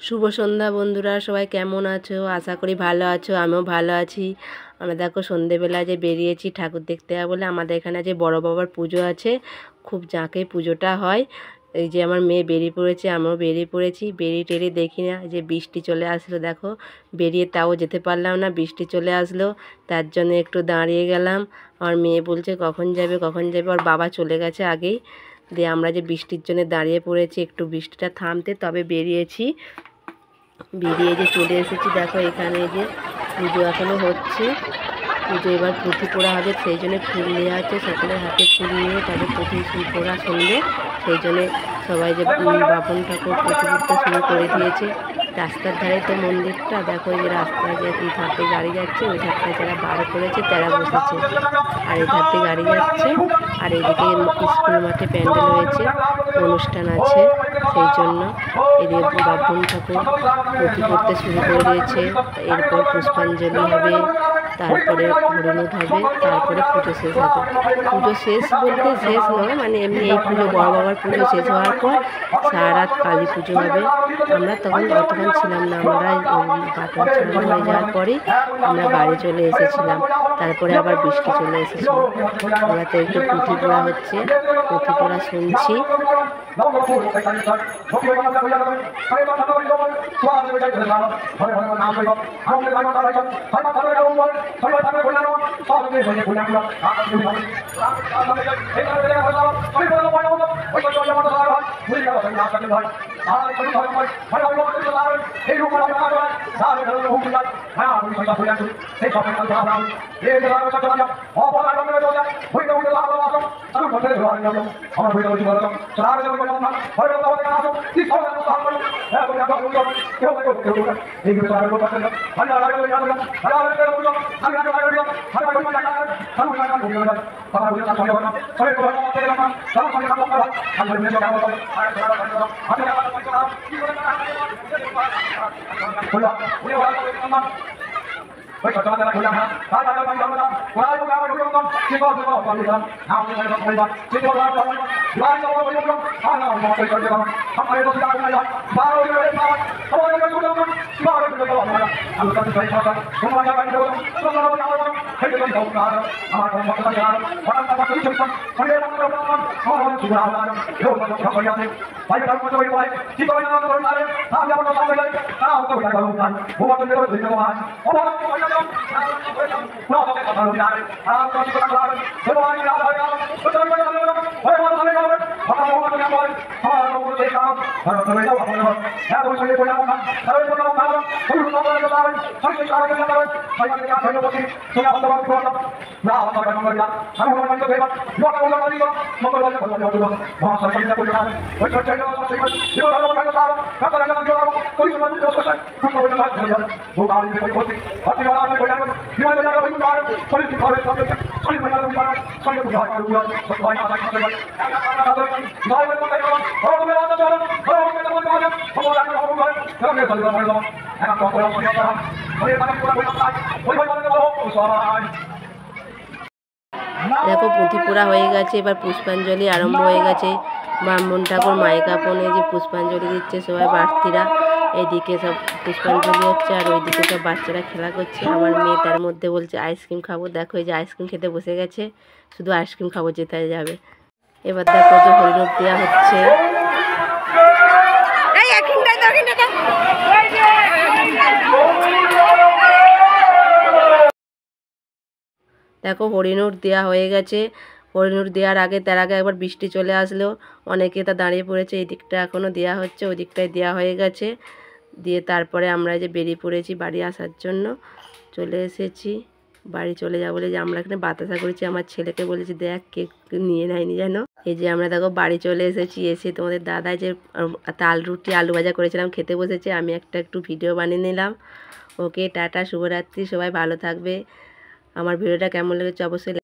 শুভ সন্ধ্যা বন্ধুরা, সবাই কেমন আছো? আশা করি ভালো আছো, আমিও ভালো আছি। আমরা দেখো সন্ধেবেলা যে বেরিয়েছি ঠাকুর দেখতে হবে বলে। আমাদের এখানে যে বড় বাবার পুজো আছে, খুব জাঁকে পুজোটা হয়। এই যে আমার মেয়ে বেরিয়ে পড়েছে, আমিও বেরিয়ে পড়েছি। বেরিয়ে টেরিয়ে দেখি না যে বৃষ্টি চলে আসলো, দেখো বেরিয়ে তাও যেতে পারলাম না, বৃষ্টি চলে আসলো। তার জন্য একটু দাঁড়িয়ে গেলাম। আমার মেয়ে বলছে কখন যাবে কখন যাবে, ওর বাবা চলে গেছে আগেই। দিয়ে আমরা যে বৃষ্টির জন্য দাঁড়িয়ে পড়েছি, একটু বৃষ্টিটা থামতে তবে বেরিয়েছি। বেরিয়ে যে চলে এসেছি, দেখো এখানে যে পুজো এখনও হচ্ছে। পুজো এবার পুঁথি পোড়া হবে, সেই জন্য ফুল নেওয়া আছে। সকলের হাতে ফুল নিয়ে তবে পুঁথি পোড়া শুনবে, সেই জন্যে সবাই যে বাপন ঠাকুর পুঁথি পুঁততে শুরু করে দিয়েছে। রাস্তার ধারে তো মন্দিরটা, দেখো এই যে রাস্তায় যে এই ধারতে গাড়ি যাচ্ছে, ওই ধারটায় যারা বার করেছে তারা বসেছে, আর এই ধারতে গাড়ি যাচ্ছে। আর এইদিকে স্কুল মাঠে প্যান্ডেল হয়েছে, অনুষ্ঠান আছে, সেই জন্য এদিকে বাপন ঠাকুর পুঁথি পড়তে শুরু করে দিয়েছে। এরপর পুষ্পাঞ্জলি হবে, তারপরে হরিণুট হবে, তারপরে পুজো শেষ হবে। পুজো শেষ বলতে শেষ নয়, মানে এমনি এই পুজো বড় বাবার পুজো শেষ হওয়ার পর সারা রাত কালী পুজো হবে। আমরা তখন অতক্ষণ ছিলাম না, আমরা বাটন ছাড়ানো হয়ে যাওয়ার পরেই আমরা বাড়ি চলে এসেছিলাম। তারপরে আবার বৃষ্টি চলে এসেছিল। আমরা তো একটু পুঁথি পড়া হচ্ছে, পুঁথি পড়া শুনছি। দেখো পুঁথি পোড়া হয়ে গেছে, এবার পুষ্পাঞ্জলি আরম্ভ হয়ে গেছে। ব্রাহ্মণ ঠাকুর মাইকা পনে যে পুষ্পাঞ্জলি দিচ্ছে, সবাই বাড়তিরা এদিকে সব পুষ্পাঞ্জলি হচ্ছে, আর ওইদিকে সব বাচ্চারা খেলা করছে। আমার মেয়ে তার মধ্যে বলছে আইসক্রিম খাবো, দেখো এই যে আইসক্রিম খেতে বসে গেছে, শুধু আইসক্রিম খাবো যেতে যাবে। এবার দেখো যে হরিণুট দেওয়া হচ্ছে। দেখো হরিণুট দেওয়া হয়ে গেছে। হরিণুট দেওয়ার আগে তার আগে একবার বৃষ্টি চলে আসলো, অনেকে তা দাঁড়িয়ে পড়েছে। এই দিকটা এখনও দেওয়া হচ্ছে, ওই দিকটায় দেওয়া হয়ে গেছে। দিয়ে তারপরে আমরা যে বেরিয়ে পড়েছি বাড়ি আসার জন্য, চলে এসেছি। বাড়ি চলে যাবো বলে যে আমরা এখানে বাতাসা করেছি, আমার ছেলেকে বলেছি দেখ কেক নিয়ে নেয়নি যেন। এই যে আমরা দেখো বাড়ি চলে এসেছি। এসে তোমাদের দাদা যে তাল রুটি আলু ভাজা করেছিলাম খেতে বসেছে, আমি একটু ভিডিও বানিয়ে নিলাম। ওকে টাটা, শুভরাত্রি, সবাই ভালো থাকবে। আমার ভিডিওটা কেমন লেগেছে অবশ্যই